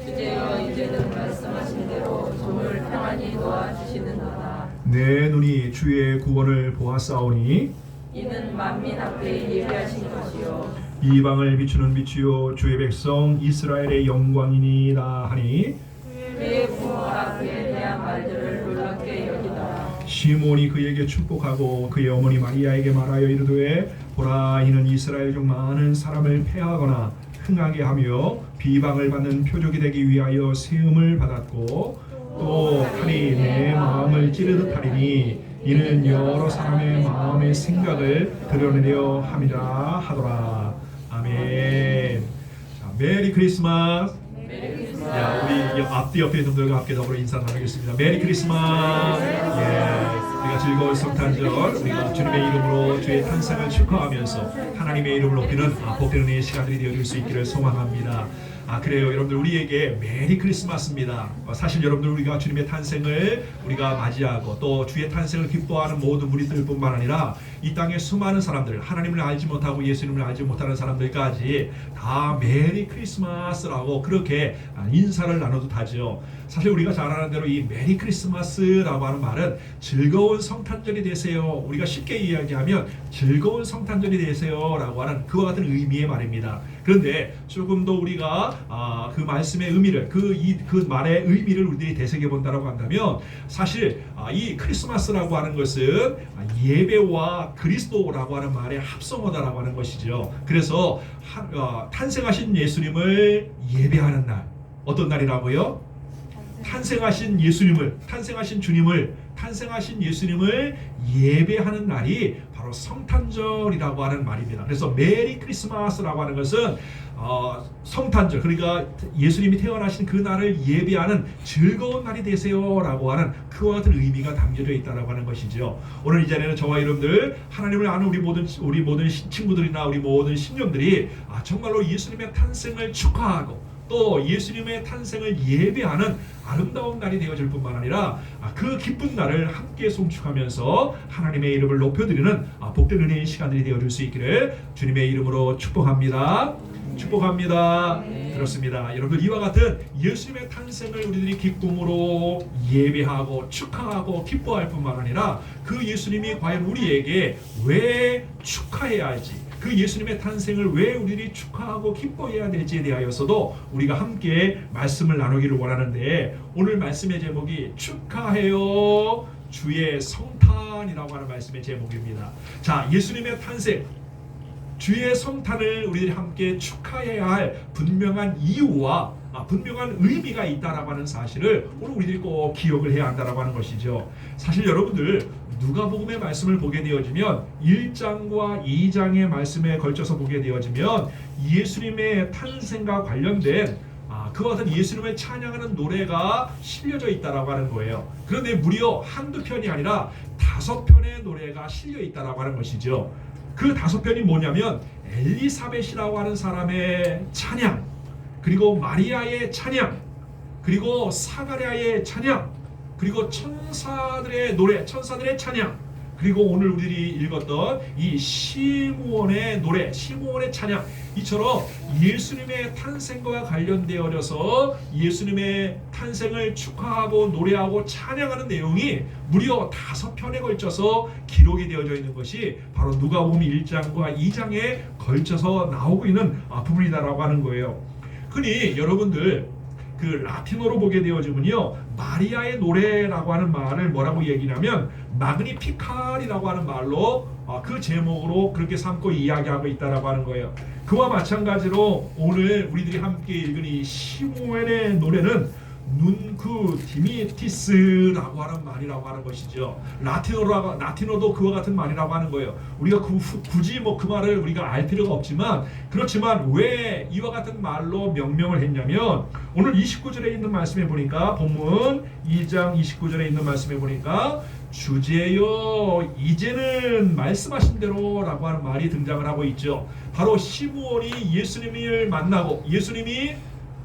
주제여 이제는 말씀하신 대로 종을 평안히 도와주시는도다. 내 눈이 주의 구원을 보았사오니 이는 만민 앞에 예비하신 것이요 이방을 비추는 빛이요 주의 백성 이스라엘의 영광이니라 하니 그의 부모가 그에 대한 말들을 놀랍게 여기더라. 시몬이 그에게 축복하고 그의 어머니 마리아에게 말하여 이르되 보라 이는 이스라엘 중 많은 사람을 패하거나 흥하게 하며 비방을 받는 표적이 되기 위하여 세움을 받았고 또 칼이 내 마음을 찌르듯 하리니 이는 여러 사람의 마음의 생각을 드러내려 함이라 하더라. 아멘. 자, 메리 크리스마스. 자, 우리 앞뒤 옆에 있는 분들과 함께 더불어 인사 나누겠습니다. 메리 크리스마스. 우리가 즐거운 성탄절, 우리가 주님의 이름으로 주의 탄생을 축하하면서 하나님의 이름을 높이는 복된 은혜의 시간들이 되어줄 수 있기를 소망합니다. 그래요. 여러분들 우리에게 메리 크리스마스입니다. 사실 여러분들 우리가 주님의 탄생을 우리가 맞이하고 또 주의 탄생을 기뻐하는 모든 우리들뿐만 아니라 이 땅의 수많은 사람들, 하나님을 알지 못하고 예수님을 알지 못하는 사람들까지 다 메리 크리스마스라고 그렇게 인사를 나눠도 하죠. 사실 우리가 잘 아는 대로 이 메리 크리스마스라고 하는 말은 즐거운 성탄절이 되세요. 우리가 쉽게 이야기하면 즐거운 성탄절이 되세요 라고 하는 그와 같은 의미의 말입니다. 그런데 조금 더 우리가 그 말씀의 의미를 그 말의 의미를 우리들이 되새겨 본다라고 한다면 사실 이 크리스마스라고 하는 것은 예배와 그리스도라고 하는 말의 합성어다라고 하는 것이죠. 그래서 탄생하신 예수님을 예배하는 날, 어떤 날이라고요? 탄생하신 예수님을, 탄생하신 주님을, 탄생하신 예수님을 예배하는 날이 바로 성탄절이라고 하는 말입니다. 그래서 메리 크리스마스라고 하는 것은 성탄절, 그러니까 예수님이 태어나신 그 날을 예배하는 즐거운 날이 되세요라고 하는 그와 같은 의미가 담겨져 있다라고 하는 것이죠. 오늘 이 자리에는 저와 여러분들 하나님을 아는 우리 모든 친구들이나 우리 모든 신령들이 정말로 예수님의 탄생을 축하하고 또 예수님의 탄생을 예배하는 아름다운 날이 되어질 뿐만 아니라 그 기쁜 날을 함께 송축하면서 하나님의 이름을 높여드리는 복된 은혜의 시간들이 되어질 수 있기를 주님의 이름으로 축복합니다. 축복합니다. 그렇습니다. 여러분 이와 같은 예수님의 탄생을 우리들이 기쁨으로 예배하고 축하하고 기뻐할 뿐만 아니라 그 예수님이 과연 우리에게 왜 축하해야 할지, 그 예수님의 탄생을 왜 우리들이 축하하고 기뻐해야 될지에 대하여서도 우리가 함께 말씀을 나누기를 원하는데, 오늘 말씀의 제목이 축하해요 주의 성탄이라고 하는 말씀의 제목입니다. 자, 예수님의 탄생, 주의 성탄을 우리들이 함께 축하해야 할 분명한 이유와 분명한 의미가 있다라고 하는 사실을 오늘 우리들이 꼭 기억을 해야 한다라고 하는 것이죠. 사실 여러분들 누가복음의 말씀을 보게 되어지면 1장과 2장의 말씀에 걸쳐서 보게 되어지면 예수님의 탄생과 관련된 그와 같은 예수님을 찬양하는 노래가 실려져 있다라고 하는 거예요. 그런데 무려 한두 편이 아니라 5편의 노래가 실려 있다라고 하는 것이죠. 그 5편이 뭐냐면 엘리사벳이라고 하는 사람의 찬양, 그리고 마리아의 찬양, 그리고 사가랴의 찬양, 그리고 천사들의 노래, 천사들의 찬양, 그리고 오늘 우리들이 읽었던 이 시므온의 노래, 시므온의 찬양, 이처럼 예수님의 탄생과 관련되어져서 예수님의 탄생을 축하하고 노래하고 찬양하는 내용이 무려 5편에 걸쳐서 기록이 되어져 있는 것이 바로 누가복음 1장과 2장에 걸쳐서 나오고 있는 부분이다라고 하는 거예요. 흔히 여러분들 그 라틴어로 보게 되어지면요, 마리아의 노래라고 하는 말을 뭐라고 얘기하냐면 마그니피칼이라고 하는 말로 그 제목으로 그렇게 삼고 이야기하고 있다라고 하는 거예요. 그와 마찬가지로 오늘 우리들이 함께 읽은 이 시므온의 노래는 눈쿠 디미티스라고 하는 말이라고 하는 것이죠. 라틴어도 그와 같은 말이라고 하는 거예요. 우리가 굳이 그 말을 우리가 알 필요가 없지만, 그렇지만 왜 이와 같은 말로 명명을 했냐면, 오늘 29절에 있는 말씀에 보니까, 본문 2장 29절에 있는 말씀에 보니까 주제여 이제는 말씀하신 대로 라고 하는 말이 등장을 하고 있죠. 바로 시므온이 예수님을 만나고 예수님이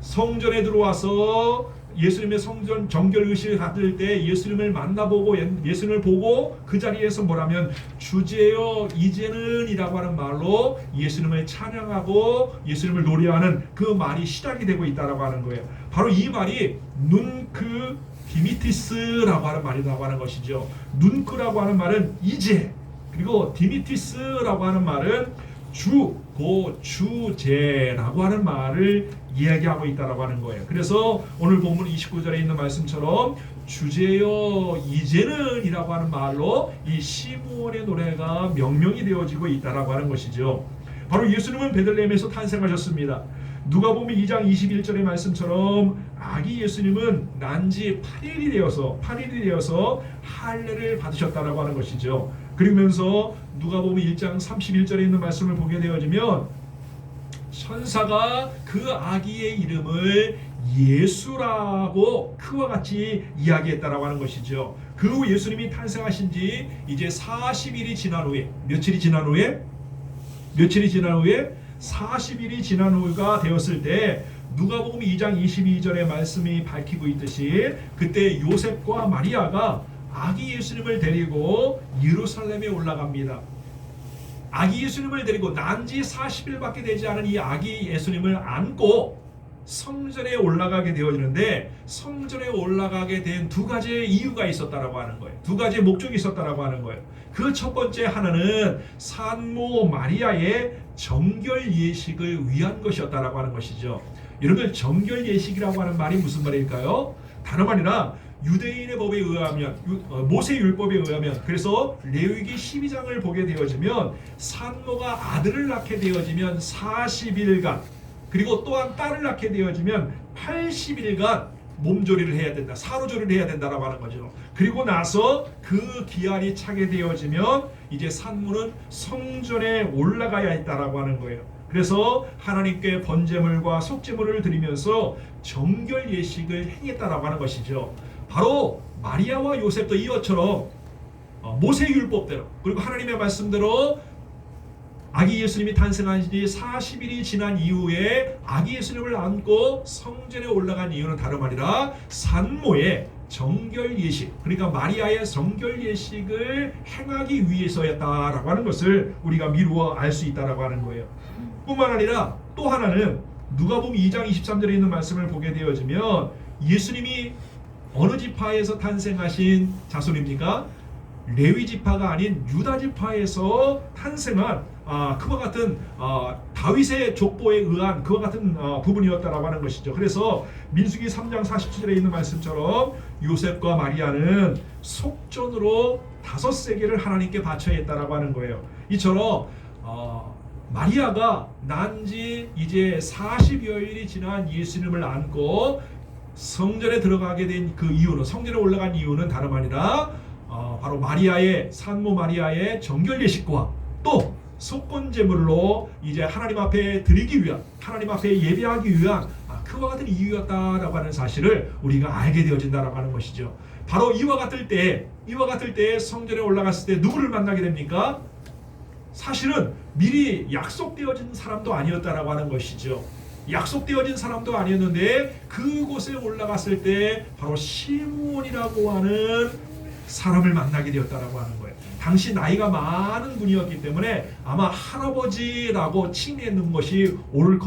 성전에 들어와서 예수님의 성전 정결 의식을 갖을 때 예수님을 만나보고 예수님을 보고 그 자리에서 뭐라면 주제여 이제는 이라고 하는 말로 예수님을 찬양하고 예수님을 노래하는 그 말이 시작이 되고 있다라고 하는 거예요. 바로 이 말이 눈크 디미티스라고 하는 말이라고 하는 것이죠. 눈크라고 하는 말은 이제, 그리고 디미티스라고 하는 말은 주제라고 하는 말을 이야기하고 있다라고 하는 거예요. 그래서 오늘 본문 29절에 있는 말씀처럼 주제여 이제는 이라고 하는 말로 이 시므온의 노래가 명명이 되어지고 있다라고 하는 것이죠. 바로 예수님은 베들레헴에서 탄생하셨습니다. 누가복음 2장 21절의 말씀처럼 아기 예수님은 난지 8일이 되어서 할례를 받으셨다라고 하는 것이죠. 그러면서 누가복음 1장 31절에 있는 말씀을 보게 되어지면 천사가 그 아기의 이름을 예수라고 그와 같이 이야기했다라고 하는 것이죠. 그 후 예수님이 탄생하신 지 이제 40일이 지난 후에, 며칠이 지난 후에 40일이 지난 후가 되었을 때 누가복음 2장 22절의 말씀이 밝히고 있듯이 그때 요셉과 마리아가 아기 예수님을 데리고 예루살렘에 올라갑니다. 아기 예수님을 데리고 난지 40일밖에 되지 않은 이 아기 예수님을 안고 성전에 올라가게 되어지는데, 성전에 올라가게 된 두 가지의 이유가 있었다라고 하는 거예요. 두 가지의 목적이 있었다라고 하는 거예요. 그 첫 번째 하나는 산모 마리아의 정결 예식을 위한 것이었다라고 하는 것이죠. 여러분, 정결 예식이라고 하는 말이 무슨 말일까요? 다름 아니라 유대인의 법에 의하면, 모세 율법에 의하면, 그래서 레위기 12장을 보게 되어지면 산모가 아들을 낳게 되어지면 40일간, 그리고 또한 딸을 낳게 되어지면 80일간 몸조리를 해야 된다, 사로조리를 해야 된다라고 하는 거죠. 그리고 나서 그 기한이 차게 되어지면 이제 산모는 성전에 올라가야 했다라고 하는 거예요. 그래서 하나님께 번제물과 속죄물을 드리면서 정결 예식을 행했다라고 하는 것이죠. 바로 마리아와 요셉도 이것처럼 모세 율법대로, 그리고 하나님의 말씀대로 아기 예수님이 탄생한 지 40일이 지난 이후에 아기 예수님을 안고 성전에 올라간 이유는 다름 아니라 산모의 정결 예식, 그러니까 마리아의 정결 예식을 행하기 위해서였다라고 하는 것을 우리가 미루어 알 수 있다라고 하는 거예요. 뿐만 아니라 또 하나는 누가복음 2장 23절에 있는 말씀을 보게 되어지면 예수님이 어느 지파에서 탄생하신 자손입니까? 레위 지파가 아닌 유다 지파에서 탄생한 그와 같은 다윗의 족보에 의한 그와 같은 부분이었다라고 하는 것이죠. 그래서 민수기 3장 47절에 있는 말씀처럼 요셉과 마리아는 속전으로 5세계를 하나님께 바쳐야 했다라고 하는 거예요. 이처럼 마리아가 난지 이제 40여일이 지난 예수님을 안고 성전에 들어가게 된 그 이유는, 성전에 올라간 이유는 다름 아니라 바로 마리아의, 산모 마리아의 정결 예식과 또 속건제물로 이제 하나님 앞에 드리기 위한, 하나님 앞에 예배하기 위한 그와 같은 이유였다라고 하는 사실을 우리가 알게 되어진다라고 하는 것이죠. 바로 이와 같을 때 성전에 올라갔을 때 누구를 만나게 됩니까? 사실은 미리 약속되어진 사람도 아니었다라고 하는 것이죠. 약속되어진 사람도 아니었는데 그곳에 올라갔을 때 바로 시므온이라고 하는 사람을 만나게 되었다라고 하는 거예요. 당시 나이가 많은 분이었기 때문에 아마 할아버지라고 칭했는 것이 옳을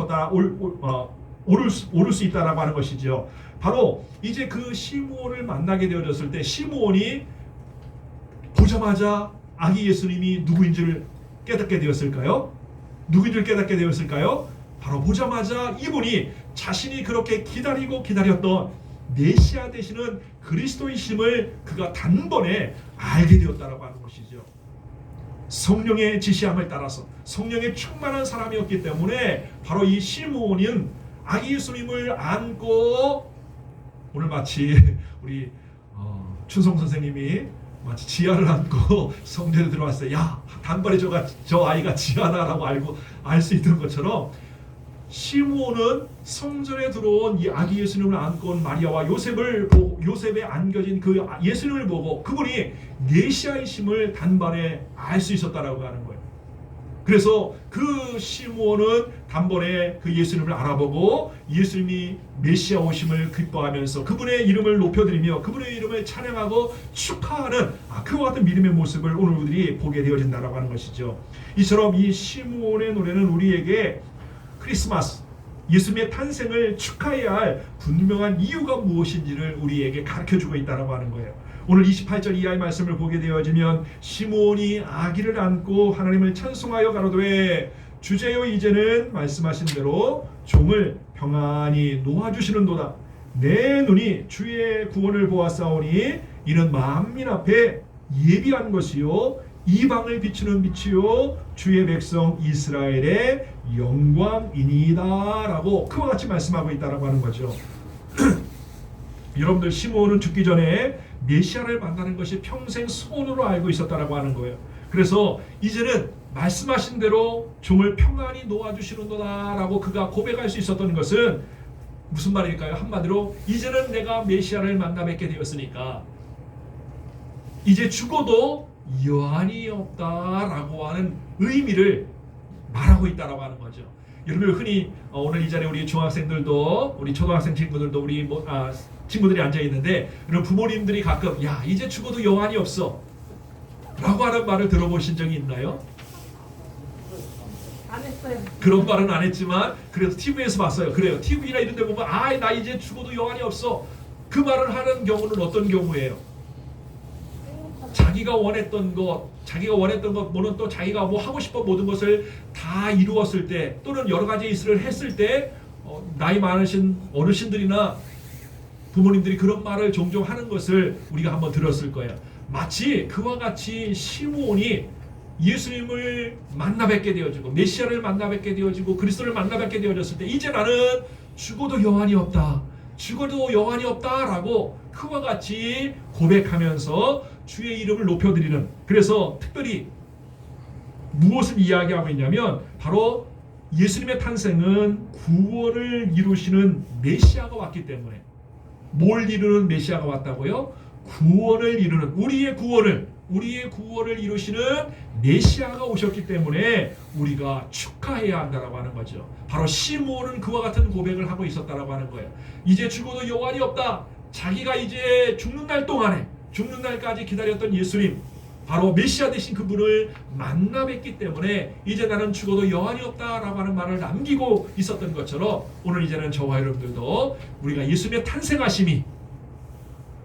수 있다라고 하는 것이죠. 바로 이제 그 시므온을 만나게 되어졌을 때 시므온이 보자마자 아기 예수님이 누구인지를 깨닫게 되었을까요? 바로 보자마자 이분이 자신이 그렇게 기다렸던 메시아 되시는 그리스도이심을 그가 단번에 알게 되었다라고 하는 것이죠. 성령의 지시함을 따라서 성령의 충만한 사람이었기 때문에 바로 이 시므온은 아기 예수님을 안고, 오늘 마치 우리 춘성 선생님이 마치 지아를 안고 성전에 들어왔어요. 야, 단번에 저 아이가 지아다라고 알 수 있는 것처럼 시므온은 성전에 들어온 이 아기 예수님을 안고 온 마리아와 요셉에 안겨진 그 예수님을 보고 그분이 메시아이심을 단번에 알 수 있었다라고 하는 거예요. 그래서 그 시므온은 단번에 그 예수님을 알아보고 예수님이 메시아 오심을 기뻐하면서 그분의 이름을 높여드리며 그분의 이름을 찬양하고 축하하는 그와 같은 믿음의 모습을 오늘 우리들이 보게 되어진다라고 하는 것이죠. 이처럼 이 시므온의 노래는 우리에게 크리스마스, 예수님의 탄생을 축하해야 할 분명한 이유가 무엇인지를 우리에게 가르쳐주고 있다라고 하는 거예요. 오늘 28절 이하의 말씀을 보게 되어지면 시므온이 아기를 안고 하나님을 찬송하여 가로되 주제여 이제는 말씀하신 대로 종을 평안히 놓아주시는도다. 내 눈이 주의 구원을 보았사오니 이는 만민 앞에 예비한 것이요 이방을 비추는 빛이요 주의 백성 이스라엘의 영광이니이다 라고 그와 같이 말씀하고 있다라고 하는 거죠. 여러분들 시므온은 죽기 전에 메시아를 만나는 것이 평생 소원으로 알고 있었다라고 하는 거예요. 그래서 이제는 말씀하신 대로 종을 평안히 놓아주시는도다 라고 그가 고백할 수 있었던 것은 무슨 말일까요? 한마디로 이제는 내가 메시아를 만나 뵙게 되었으니까 이제 죽어도 여한이 없다라고 하는 의미를 말하고 있다라고 하는 거죠. 여러분 흔히 오늘 이 자리에 우리 중학생들도 우리 초등학생 친구들도 우리 친구들이 앉아 있는데 여러분 부모님들이 가끔 야 이제 죽어도 여한이 없어 라고 하는 말을 들어보신 적이 있나요? 안 했어요. 그런 말은 안 했지만 그래도 TV에서 봤어요. 그래요. TV나 이런 데 보면 나 이제 죽어도 여한이 없어. 그 말을 하는 경우는 어떤 경우예요? 자기가 원했던 것 뭐는 또 자기가 뭐 하고 싶은 모든 것을 다 이루었을 때 또는 여러 가지 일을 했을 때 나이 많으신 어르신들이나 부모님들이 그런 말을 종종 하는 것을 우리가 한번 들었을 거예요. 마치 그와 같이 시므온이 예수님을 만나 뵙게 되어지고 메시아를 만나 뵙게 되어지고 그리스도를 만나 뵙게 되어졌을 때 이제 나는 죽어도 여한이 없다. 죽어도 여한이 없다라고 그와 같이 고백하면서 주의 이름을 높여드리는 그래서 특별히 무엇을 이야기하고 있냐면 바로 예수님의 탄생은 구원을 이루시는 메시아가 왔기 때문에 뭘 이루는 메시아가 왔다고요? 구원을 이루는 우리의 구원을 이루시는 메시아가 오셨기 때문에 우리가 축하해야 한다라고 하는 거죠. 바로 시므온은 그와 같은 고백을 하고 있었다라고 하는 거예요. 이제 죽어도 여한이 없다. 자기가 이제 죽는 날까지 기다렸던 예수님 바로 메시아 되신 그분을 만나 뵙기 때문에 이제 나는 죽어도 여한이 없다라고 하는 말을 남기고 있었던 것처럼 오늘 이제는 저와 여러분들도 우리가 예수님의 탄생하심이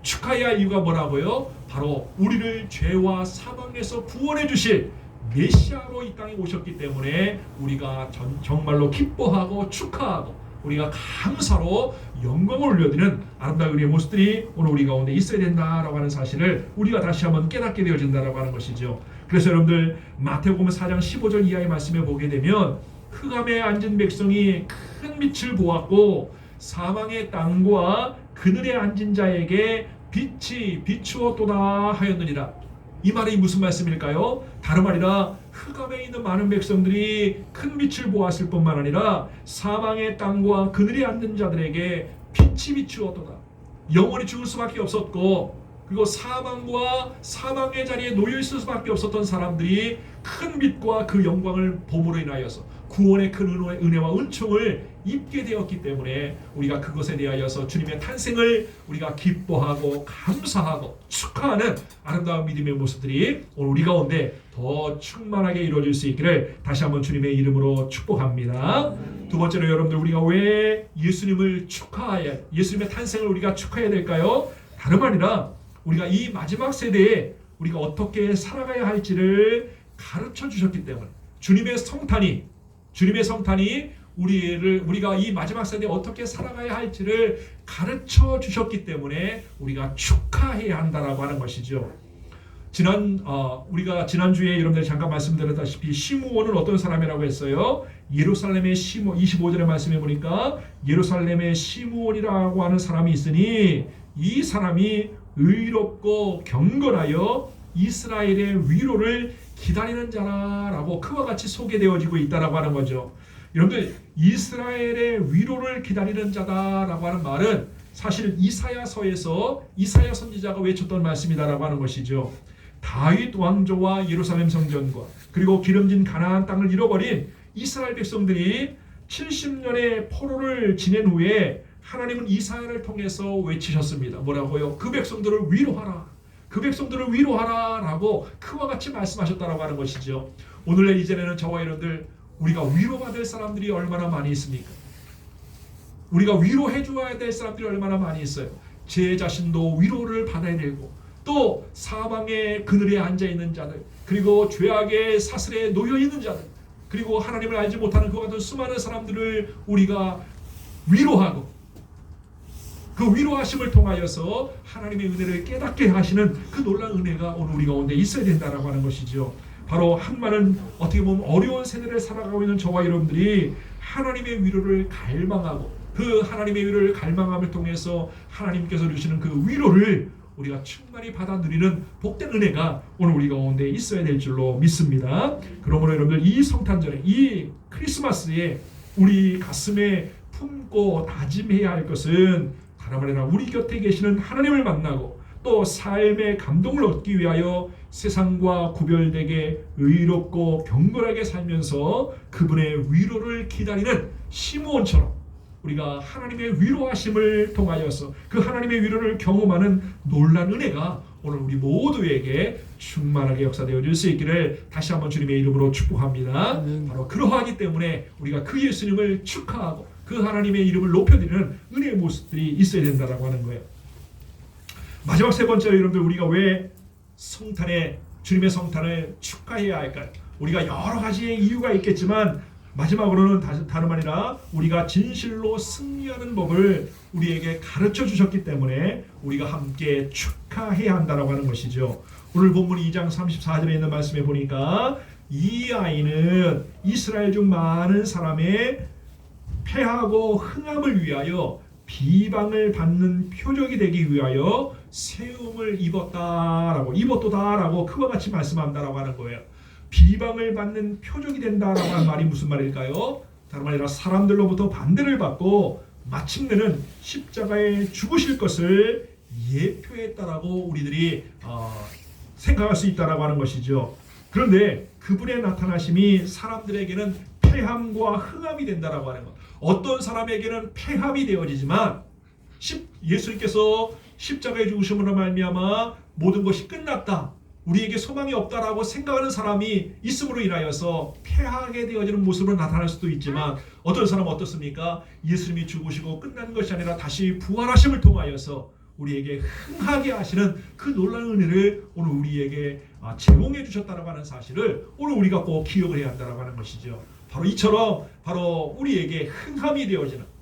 축하해야 할 이유가 뭐라고요? 바로 우리를 죄와 사망에서 구원해 주실 메시아로 이 땅에 오셨기 때문에 우리가 정말로 기뻐하고 축하하고 우리가 감사로 영광을 올려드리는 아름다운 우리의 모습들이 오늘 우리 가운데 있어야 된다라고 하는 사실을 우리가 다시 한번 깨닫게 되어진다라고 하는 것이죠. 그래서 여러분들 마태복음 4장 15절 이하의 말씀에 보게 되면 흑암에 앉은 백성이 큰 빛을 보았고 사망의 땅과 그늘에 앉은 자에게 빛이 비추었도다 하였느니라. 이 말이 무슨 말씀일까요? 다름 아니라 흑암에 있는 많은 백성들이 큰 빛을 보았을 뿐만 아니라 사망의 땅과 그늘에 앉는 자들에게 빛이 비추었도다. 영원히 죽을 수밖에 없었고 그리고 사망과 사망의 자리에 놓여 있을 수밖에 없었던 사람들이 큰 빛과 그 영광을 봄으로 인하여서 구원의 큰 은혜와 은총을 입게 되었기 때문에 우리가 그것에 대하여서 주님의 탄생을 우리가 기뻐하고 감사하고 축하하는 아름다운 믿음의 모습들이 오늘 우리 가운데 더 충만하게 이루어질 수 있기를 다시 한번 주님의 이름으로 축복합니다. 두 번째로 여러분들 우리가 왜 예수님을 예수님의 탄생을 우리가 축하해야 될까요? 다름 아니라 우리가 이 마지막 세대에 우리가 어떻게 살아가야 할지를 가르쳐 주셨기 때문에 주님의 성탄이 우리가 이 마지막 세대에 어떻게 살아가야 할지를 가르쳐 주셨기 때문에 우리가 축하해야 한다라고 하는 것이죠. 우리가 지난주에 여러분들 잠깐 말씀드렸다시피 시므온은 어떤 사람이라고 했어요? 예루살렘의 25절의 말씀해 보니까 예루살렘의 시므온이라고 하는 사람이 있으니 이 사람이 의롭고 경건하여 이스라엘의 위로를 기다리는 자라라고 그와 같이 소개되어지고 있다라고 하는 거죠. 여러분들 이스라엘의 위로를 기다리는 자다라고 하는 말은 사실 이사야서에서 이사야 선지자가 외쳤던 말씀이다라고 하는 것이죠. 다윗 왕조와 예루살렘 성전과 그리고 기름진 가나안 땅을 잃어버린 이스라엘 백성들이 70년의 포로를 지낸 후에 하나님은 이사야를 통해서 외치셨습니다. 뭐라고요? 그 백성들을 위로하라. 그 백성들을 위로하라 라고 그와 같이 말씀하셨다라고 하는 것이죠. 오늘날 이전에는 저와 여러분들 우리가 위로받을 사람들이 얼마나 많이 있습니까? 우리가 위로해 줘야 될 사람들이 얼마나 많이 있어요. 제 자신도 위로를 받아야 되고 또 사망의 그늘에 앉아있는 자들 그리고 죄악의 사슬에 놓여있는 자들 그리고 하나님을 알지 못하는 그와 같은 수많은 사람들을 우리가 위로하고 그 위로하심을 통하여서 하나님의 은혜를 깨닫게 하시는 그 놀라운 은혜가 오늘 우리 가운데 있어야 된다라고 하는 것이죠. 바로 한많은 어떻게 보면 어려운 세대를 살아가고 있는 저와 여러분들이 하나님의 위로를 갈망하고 그 하나님의 위로를 갈망함을 통해서 하나님께서 주시는 그 위로를 우리가 충만히 받아 누리는 복된 은혜가 오늘 우리 가운데 있어야 될 줄로 믿습니다. 그러므로 여러분들 이 성탄절에 이 크리스마스에 우리 가슴에 품고 다짐해야 할 것은 다름 아니라 우리 곁에 계시는 하나님을 만나고 또 삶의 감동을 얻기 위하여 세상과 구별되게 의롭고 경건하게 살면서 그분의 위로를 기다리는 시므온처럼 우리가 하나님의 위로하심을 통하여서 그 하나님의 위로를 경험하는 놀라운 은혜가 오늘 우리 모두에게 충만하게 역사되어 줄 수 있기를 다시 한번 주님의 이름으로 축복합니다. 바로 그러하기 때문에 우리가 그 예수님을 축하하고 그 하나님의 이름을 높여드리는 은혜의 모습들이 있어야 된다라고 하는 거예요. 마지막 세 번째로 여러분들 우리가 왜 성탄에 주님의 성탄을 축하해야 할까요? 우리가 여러 가지의 이유가 있겠지만 마지막으로는 다름 아니라 우리가 진실로 승리하는 법을 우리에게 가르쳐 주셨기 때문에 우리가 함께 축하해야 한다라고 하는 것이죠. 오늘 본문 2장 34절에 있는 말씀에 보니까 이 아이는 이스라엘 중 많은 사람의 패하고 흥함을 위하여 비방을 받는 표적이 되기 위하여 세움을 입었도다라고 그와 같이 말씀한다라고 하는 거예요. 비방을 받는 표적이 된다라고 하는 말이 무슨 말일까요? 다름 아니라 사람들로부터 반대를 받고 마침내는 십자가에 죽으실 것을 예표했다라고 우리들이 생각할 수 있다라고 하는 것이죠. 그런데 그분의 나타나심이 사람들에게는 패함과 흥함이 된다라고 하는 것. 어떤 사람에게는 패함이 되어지지만 예수님께서 십자가에 죽으심으로 말미암아 모든 것이 끝났다. 우리에게 소망이 없다라고 생각하는 사람이 있음으로 인하여서 패하게 되어지는 모습으로 나타날 수도 있지만 어떤 사람은 어떻습니까? 예수님이 죽으시고 끝난 것이 아니라 다시 부활하심을 통하여서 우리에게 흥하게 하시는 그 놀라운 은혜를 오늘 우리에게 제공해 주셨다고 하는 사실을 오늘 우리가 꼭 기억을 해야 한다고 하는 것이죠. 바로 이처럼 바로 우리에게 흥함이 되어지는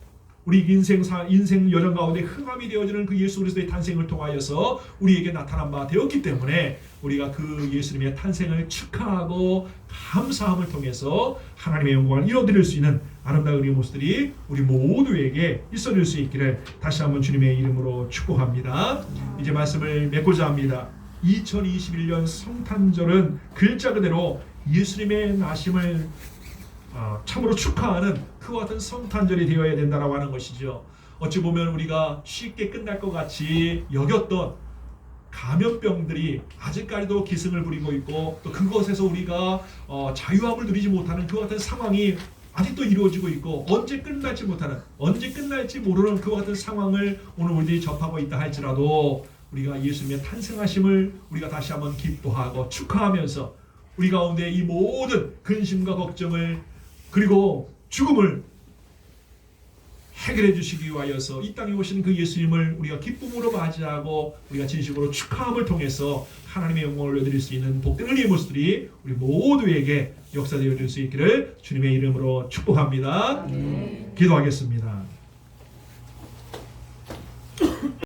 우리 인생 여정 가운데 흥함이 되어지는 그 예수 그리스도의 탄생을 통하여서 우리에게 나타난 바 되었기 때문에 우리가 그 예수님의 탄생을 축하하고 감사함을 통해서 하나님의 영광을 이뤄드릴 수 있는 아름다운 우리 모습들이 우리 모두에게 있어질 수 있기를 다시 한번 주님의 이름으로 축복합니다. 이제 말씀을 맺고자 합니다. 2021년 성탄절은 글자 그대로 예수님의 나심을 참으로 축하하는 그와 같은 성탄절이 되어야 된다라고 하는 것이죠. 어찌 보면 우리가 쉽게 끝날 것 같이 여겼던 감염병들이 아직까지도 기승을 부리고 있고 또 그것에서 우리가 자유함을 누리지 못하는 그와 같은 상황이 아직도 이루어지고 있고 언제 끝날지 모르는 그와 같은 상황을 오늘 우리들이 접하고 있다 할지라도 우리가 예수님의 탄생하심을 우리가 다시 한번 기뻐하고 축하하면서 우리 가운데 이 모든 근심과 걱정을 그리고 죽음을 해결해 주시기 위하여서 이 땅에 오신 그 예수님을 우리가 기쁨으로 맞이하고 우리가 진심으로 축하함을 통해서 하나님의 영광을 올려드릴 수 있는 복된 은혜의 모습들이 우리 모두에게 역사되어 줄 수 있기를 주님의 이름으로 축복합니다. 기도하겠습니다.